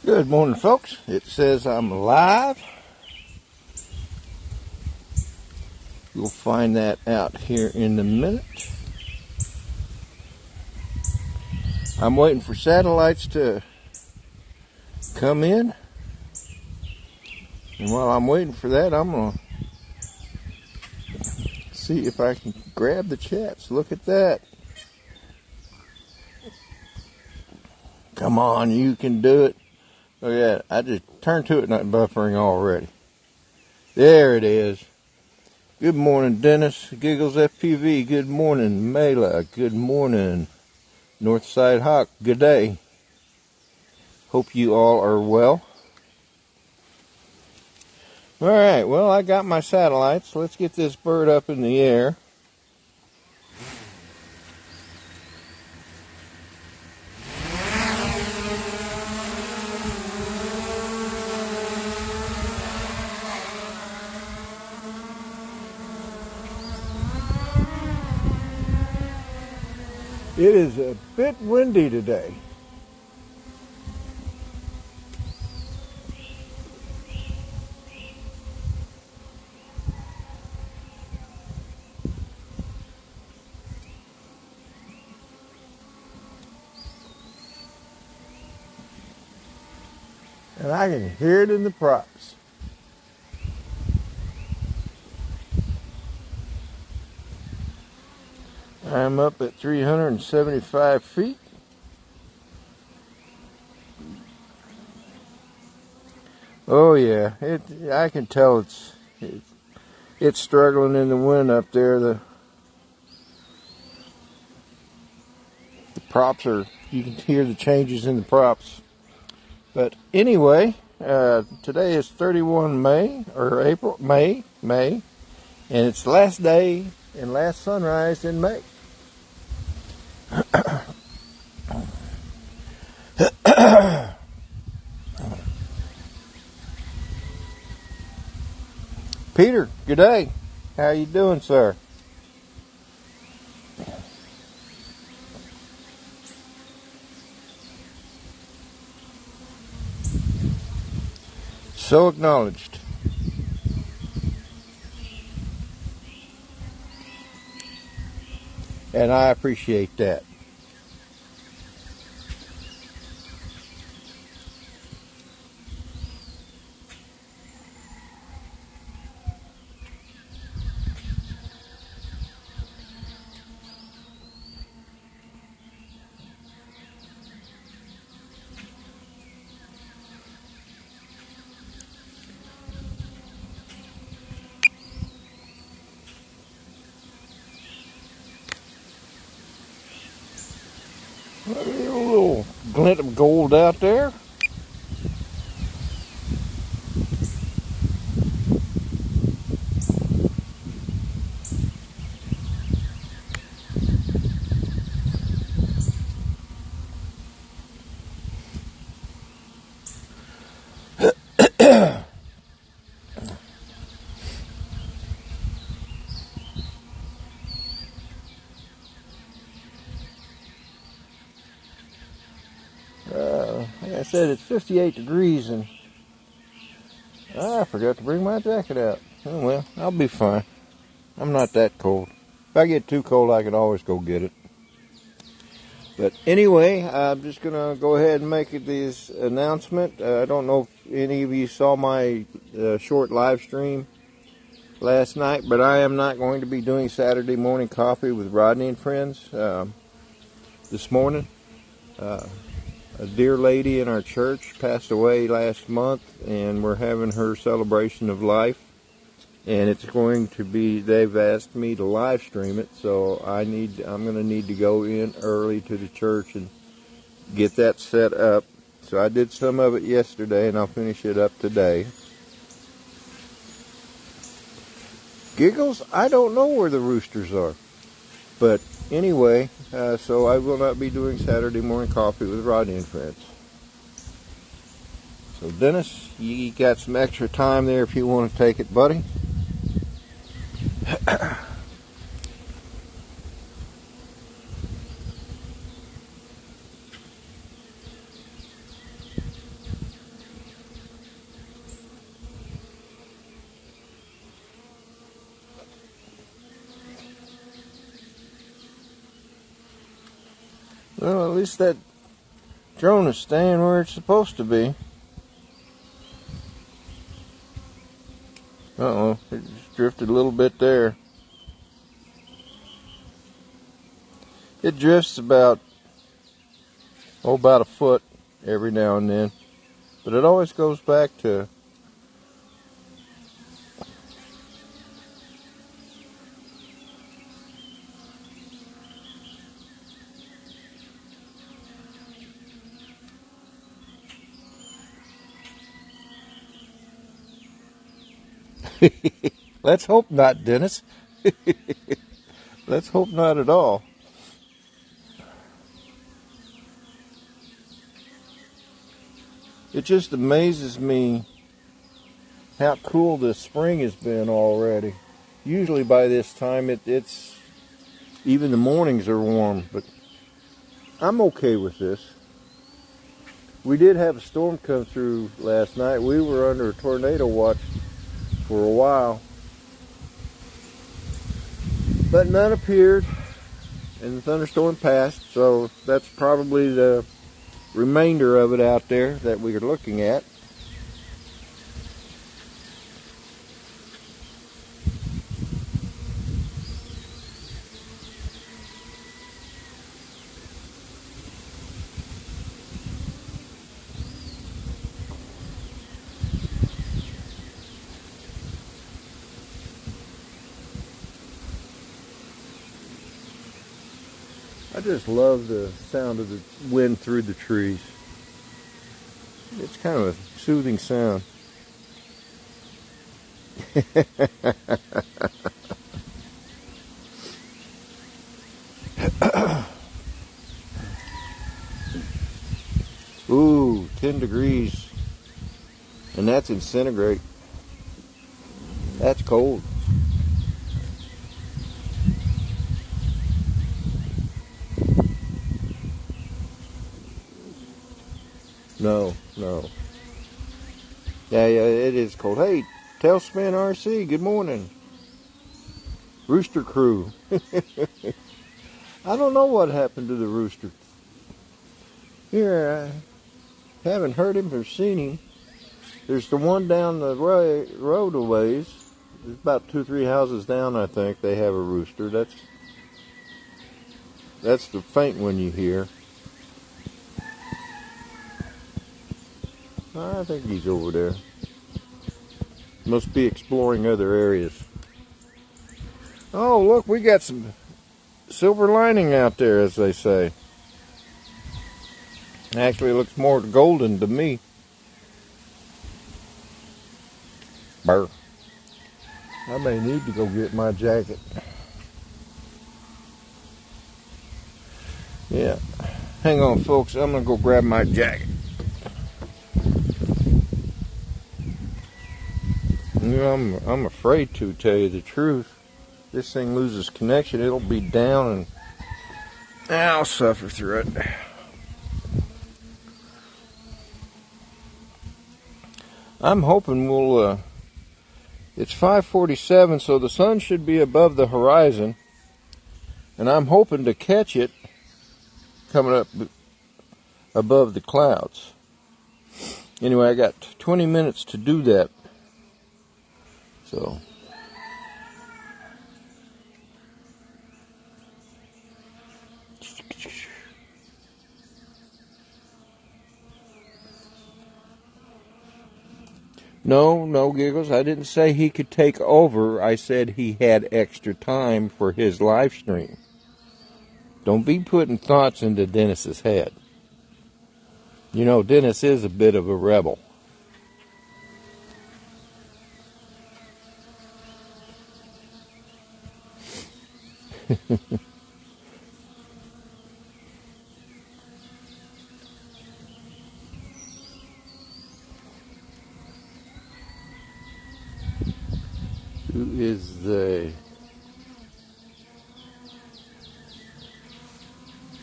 Good morning, folks. It says I'm live. You'll find that out here in a minute. I'm waiting for satellites to come in. And while I'm waiting for that, I'm going to see if I can grab the chats. Look at that. Come on, you can do it. Oh yeah, I just turned to it, not buffering already. There it is. Good morning, Dennis. Giggles FPV. Good morning, Mela. Good morning, Northside Hawk. Good day. Hope you all are well. All right, well, I got my satellites. Let's get this bird up in the air. It is a bit windy today. And I can hear it in the props. I'm up at 375 feet. Oh yeah, I can tell it's struggling in the wind up there. The props are, you can hear the changes in the props. But anyway, today is 31 May, or April, May, and it's the last day and last sunrise in May. Peter, good day. How you doing, sir? So acknowledged. And I appreciate that. A little glint of gold out there. Like I said, it's 58 degrees and I forgot to bring my jacket out. Oh well, I'll be fine. I'm not that cold. If I get too cold, I can always go get it. But anyway, I'm just going to go ahead and make this announcement. I don't know if any of you saw my short live stream last night, but I am not going to be doing Saturday morning coffee with Rodney and friends this morning. A dear lady in our church passed away last month, and we're having her celebration of life. And it's going to be, they've asked me to live stream it, so I'm going to need to go in early to the church and get that set up. So I did some of it yesterday, and I'll finish it up today. Giggles, I don't know where the roosters are. But anyway, so I will not be doing Saturday morning coffee with Rodney and friends. So Dennis, you got some extra time there if you want to take it, buddy. Well, at least that drone is staying where it's supposed to be. Uh-oh, it just drifted a little bit there. It drifts about a foot every now and then, but it always goes back to let's hope not, Dennis. Let's hope not at all. It just amazes me how cool this spring has been already. Usually by this time it's even the mornings are warm, but I'm okay with this. We did have a storm come through last night. We were under a tornado watch for a while, but none appeared and the thunderstorm passed, so that's probably the remainder of it out there that we are looking at. I just love the sound of the wind through the trees. It's kind of a soothing sound. Ooh, 10 degrees. And that's in centigrade. That's cold. No. Yeah, it is cold. Hey, Tailspin RC, good morning. Rooster Crew. I don't know what happened to the rooster. Here, I haven't heard him or seen him. There's the one down the road a ways. There's about 2-3 houses down, I think. They have a rooster. That's the faint one you hear. I think he's over there. Must be exploring other areas. Oh, look, we got some silver lining out there, as they say. Actually, it looks more golden to me. Brr. I may need to go get my jacket. Yeah. Hang on, folks. I'm going to go grab my jacket. You know, I'm afraid to tell you the truth. This thing loses connection, it'll be down and I'll suffer through it. I'm hoping it's 5:47, so the sun should be above the horizon, and I'm hoping to catch it coming up above the clouds. Anyway, I got 20 minutes to do that. So No, Giggles. I didn't say he could take over. I said he had extra time for his live stream. Don't be putting thoughts into Dennis's head. You know, Dennis is a bit of a rebel. Who is they?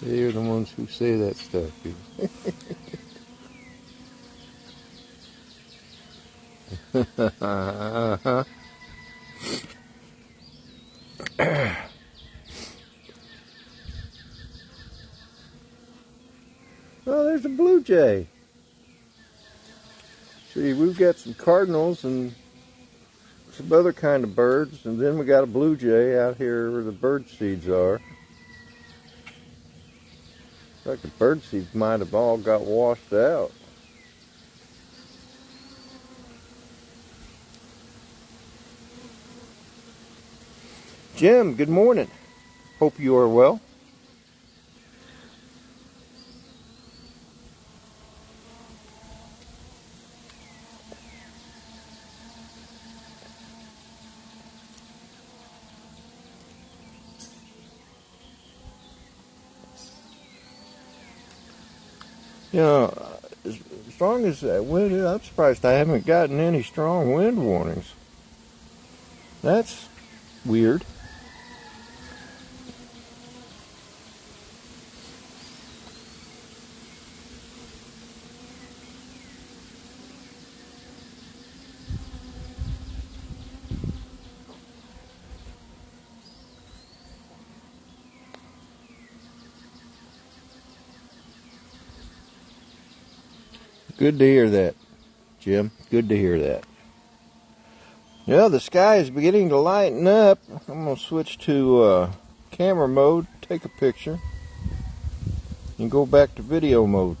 They are the ones who say that stuff. Uh-huh. there's a blue jay. See, we've got some cardinals and some other kind of birds, and then we got a blue jay out here where the bird seeds are. Like the bird seeds might have all got washed out. Jim, good morning. Hope you are well. You know, as strong as that wind is, I'm surprised I haven't gotten any strong wind warnings. That's weird. Good to hear that, Jim. Good to hear that. Yeah, the sky is beginning to lighten up. I'm going to switch to camera mode, take a picture, and go back to video mode.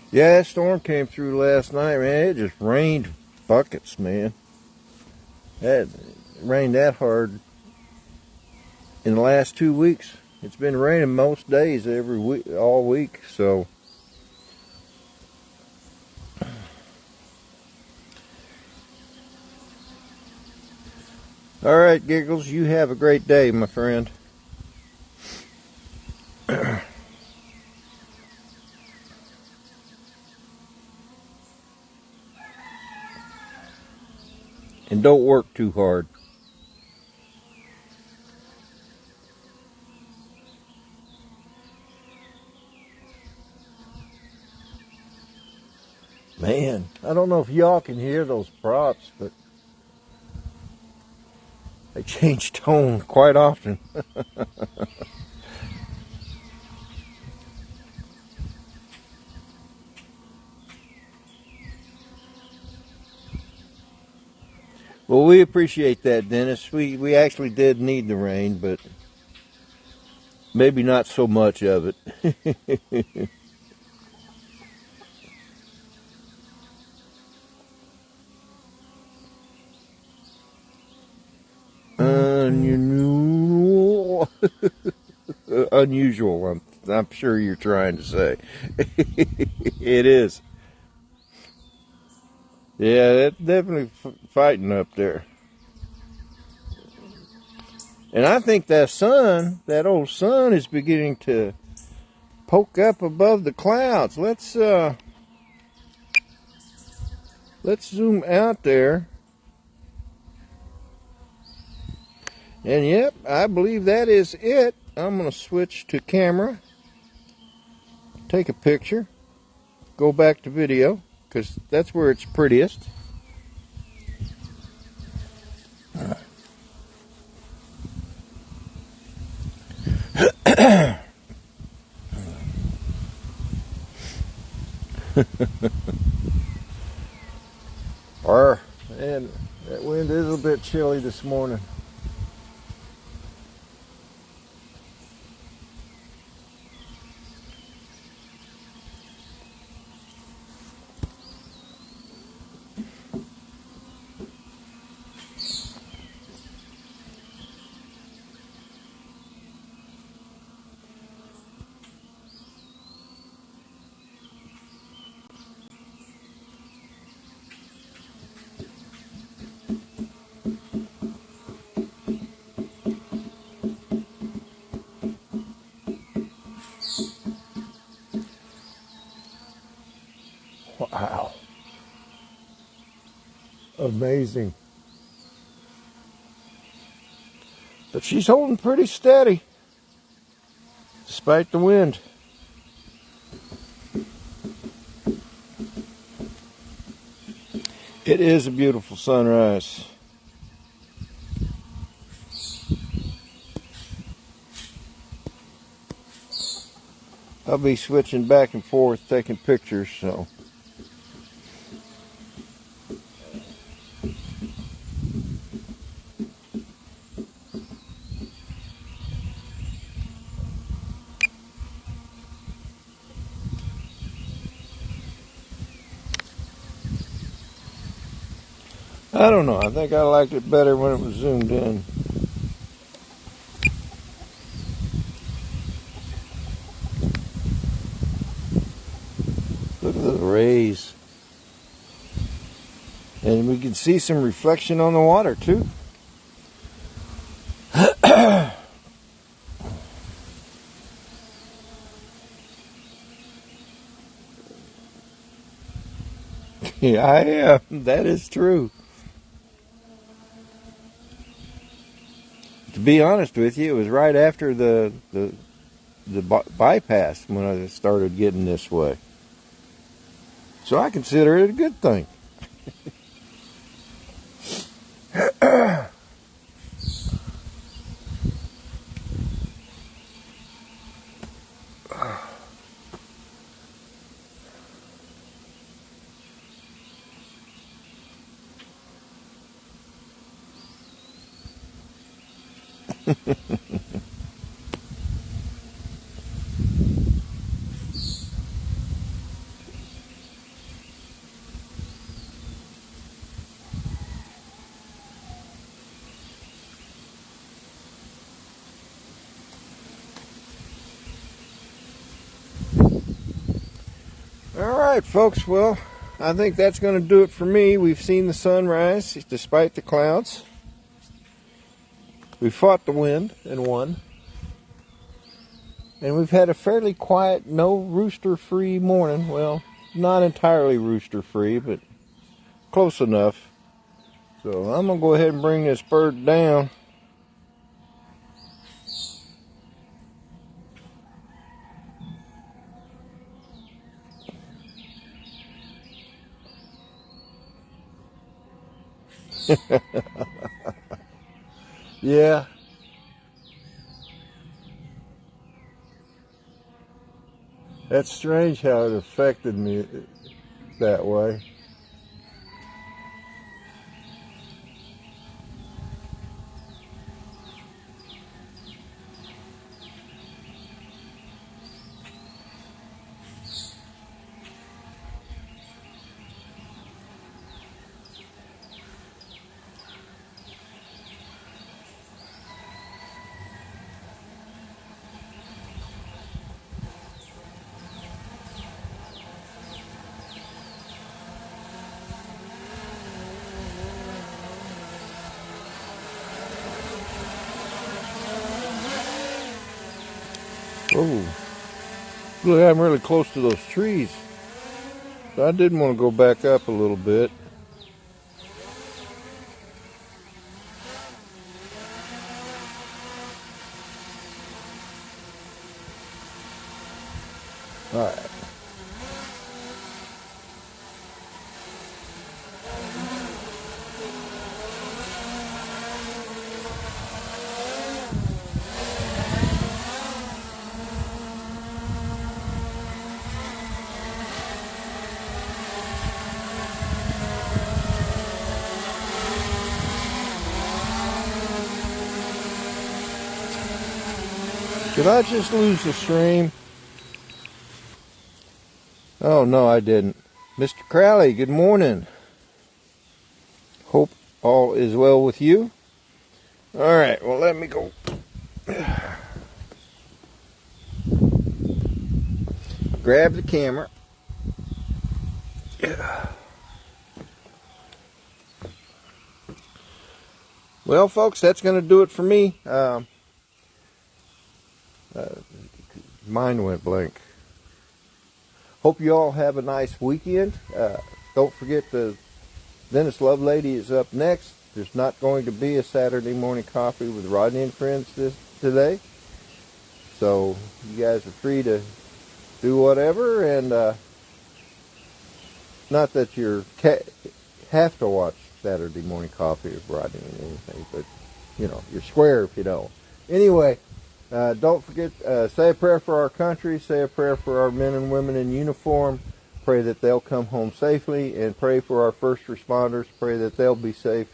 Yeah, that storm came through last night, man. It just rained buckets, man. It rained that hard in the last 2 weeks. It's been raining most days every week, all week, so. All right, Giggles, you have a great day, my friend. And don't work too hard. Man, I don't know if y'all can hear those props, but they change tone quite often. Well, we appreciate that, Dennis. We actually did need the rain, but maybe not so much of it. Unusual. Unusual, I'm sure you're trying to say. It is. Yeah, that's definitely fighting up there. And I think that sun, that old sun, is beginning to poke up above the clouds. Let's zoom out there. And yep, I believe that is it. I'm going to switch to camera, take a picture, go back to video, because that's where it's prettiest. And that wind is a bit chilly this morning. Wow. Amazing. But she's holding pretty steady, despite the wind. It is a beautiful sunrise. I'll be switching back and forth taking pictures, so. I don't know, I think I liked it better when it was zoomed in. Look at the rays. And we can see some reflection on the water too. Yeah, I am. That is true. To be honest with you, it was right after the bypass when I started getting this way. So I consider it a good thing. Alright folks, well, I think that's going to do it for me. We've seen the sunrise despite the clouds. We fought the wind and won. And we've had a fairly quiet, no rooster-free morning. Well, not entirely rooster-free, but close enough. So I'm going to go ahead and bring this bird down. Yeah. That's strange how it affected me that way. Oh, look, I'm really close to those trees. So I did want to go back up a little bit. All right. Did I just lose the stream? Oh, no, I didn't. Mr. Crowley, good morning. Hope all is well with you. All right, well, let me go. Grab the camera. Well, folks, that's going to do it for me. Mine went blank. Hope you all have a nice weekend. Don't forget the Dennis Lovelady is up next. There's not going to be a Saturday morning coffee with Rodney and friends today. So you guys are free to do whatever. And not that you're have to watch Saturday Morning Coffee with Rodney and anything, but, you know, you're square if you don't. Anyway, don't forget, say a prayer for our country, say a prayer for our men and women in uniform, pray that they'll come home safely, and pray for our first responders, pray that they'll be safe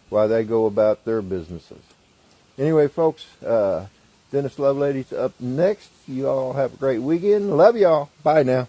while they go about their businesses. Anyway, folks, Dennis Lovelady's up next. You all have a great weekend. Love y'all. Bye now.